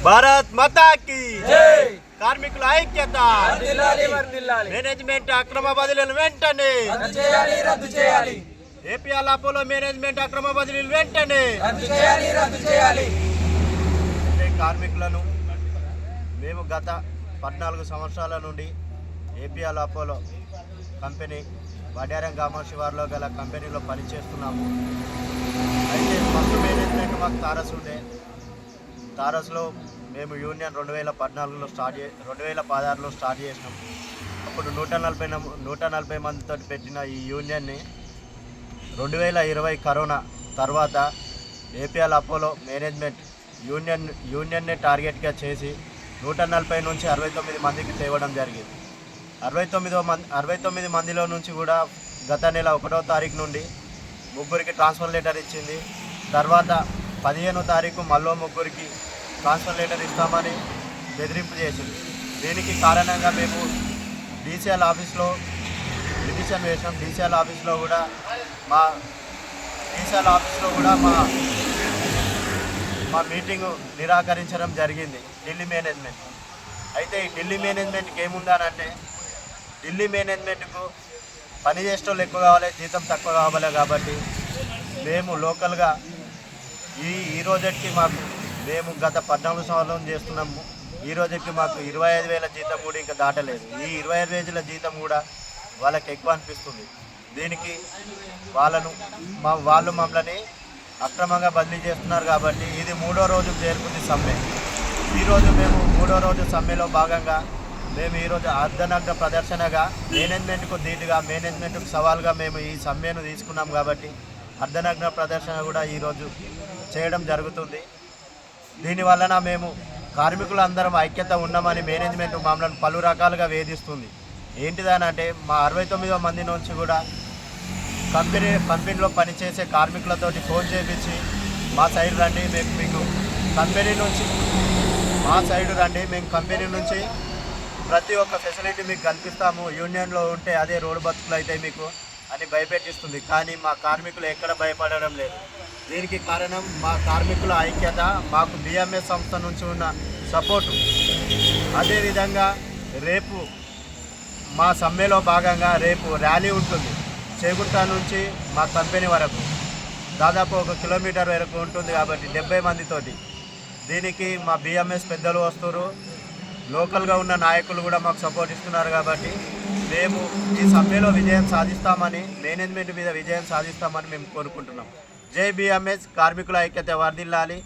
భారత్ మాతా key జై. కార్మికుల ఐక్యత, మేనేజ్మెంట్ అక్రమ బదిలీలు వెంటనే రద్దు చేయాలి. ఏపీఎల్ అపోలో మేనేజ్మెంట్ అక్రమ బదిలీలు వెంటనే రద్దు చేయాలి. కార్మికులను మేము గత 14 సంవత్సరాల నుండి ఏపీఎల్ అపోలో కంపెనీ వడ్యారం గామశివార్లో గల కంపెనీలో పనిచేస్తున్నాము. అయితే ఫస్ట్ మేనేజ్మెంట్ మాకు తారస్ ఉండే. తారస్లో మేము యూనియన్ 2016లో 2016లో స్టార్ట్ చేసినాం. అప్పుడు 140 మందితో పెట్టిన ఈ యూనియన్ని 2020 కరోనా తర్వాత ఏపీఎల్ అపోలో మేనేజ్మెంట్ యూనియన్ని టార్గెట్గా చేసి 140 నుంచి 69 మందికి తేవడం జరిగింది. 69 మందిలో నుంచి కూడా గత నెల 1వ తారీఖు నుండి 3 ట్రాన్స్ఫర్ లెటర్ ఇచ్చింది. తర్వాత 15వ తారీఖు మళ్ళీ 3 ట్రాన్స్ఫర్ లెటర్ ఇస్తామని బెదిరింపు చేసింది. దీనికి కారణంగా మేము డీసీఎల్ ఆఫీస్లో పిటిషన్ వేసాం. డీసీఎల్ ఆఫీస్లో కూడా మా మీటింగు నిరాకరించడం జరిగింది ఢిల్లీ మేనేజ్మెంట్. అయితే ఈ ఢిల్లీ మేనేజ్మెంట్కి ఏముందనంటే, ఢిల్లీ మేనేజ్మెంట్కు పని చేసేటోళ్ళు ఎక్కువ కావాలి, జీతం తక్కువ కావాలి. కాబట్టి మేము లోకల్గా ఈ రోజుకి మేము గత 14 సంవత్సరాలు చేస్తున్నాము. ఈ రోజుకి మాకు 25,000 జీతం కూడా ఇంకా దాటలేదు. ఈ 25,000 జీతం కూడా వాళ్ళకి ఎక్కువ అనిపిస్తుంది. దీనికి వాళ్ళు మమ్మల్ని అక్రమంగా బదిలీ చేస్తున్నారు. కాబట్టి ఇది 3వ రోజు చేరుకుంది సమ్మె. ఈరోజు మేము 3వ రోజు సమ్మెలో భాగంగా మేము ఈరోజు అర్ధనగ్న ప్రదర్శనగా మేనేజ్మెంట్కు ధీటుగా, మేనేజ్మెంట్కు సవాల్గా మేము ఈ సమ్మెను తీసుకున్నాం. కాబట్టి అర్ధనగ్న ప్రదర్శన కూడా ఈరోజు చేయడం జరుగుతుంది. దీనివలన మేము కార్మికులందరం ఐక్యత ఉన్నామని మేనేజ్మెంట్ మమ్మల్ని పలు రకాలుగా వేధిస్తుంది. ఏంటిదనంటే, మా 69 మంది నుంచి కూడా కంపెనీలో పనిచేసే కార్మికులతోటి ఫోన్ చేపించి మా సైడ్ రండి, మీకు కంపెనీ నుంచి మేము కంపెనీ నుంచి ప్రతి ఒక్క ఫెసిలిటీ మీకు కల్పిస్తాము, యూనియన్లో ఉంటే అదే రోడ్డు బతుకులు అవుతాయి మీకు అని భయపెట్టిస్తుంది. కానీ మా కార్మికులు ఎక్కడ భయపడడం లేదు. దీనికి కారణం మా కార్మికుల ఐక్యత, మాకు బిఎంఎస్ సంస్థ నుంచి ఉన్న సపోర్టు. అదేవిధంగా రేపు మా సమ్మెలో భాగంగా రేపు ర్యాలీ ఉంటుంది. చేగుంట నుంచి మా కంపెనీ వరకు దాదాపు 1 కిలోమీటర్ వరకు ఉంటుంది. కాబట్టి 70 మందితోటి దీనికి మా బిఎంఎస్ పెద్దలు వస్తారు, లోకల్గా ఉన్న నాయకులు కూడా మాకు సపోర్ట్ ఇస్తున్నారు. కాబట్టి మేము ఈ సమ్మెలో విజయం సాధిస్తామని, మేనేజ్మెంట్ మీద విజయం సాధిస్తామని మేము కోరుకుంటున్నాం. జై బిఎంఎస్, కార్మికుల ఐక్యత వర్ధిల్లాలి.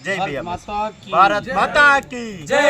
జై బిఎంఎస్, భారత్ మాతా కీ జై.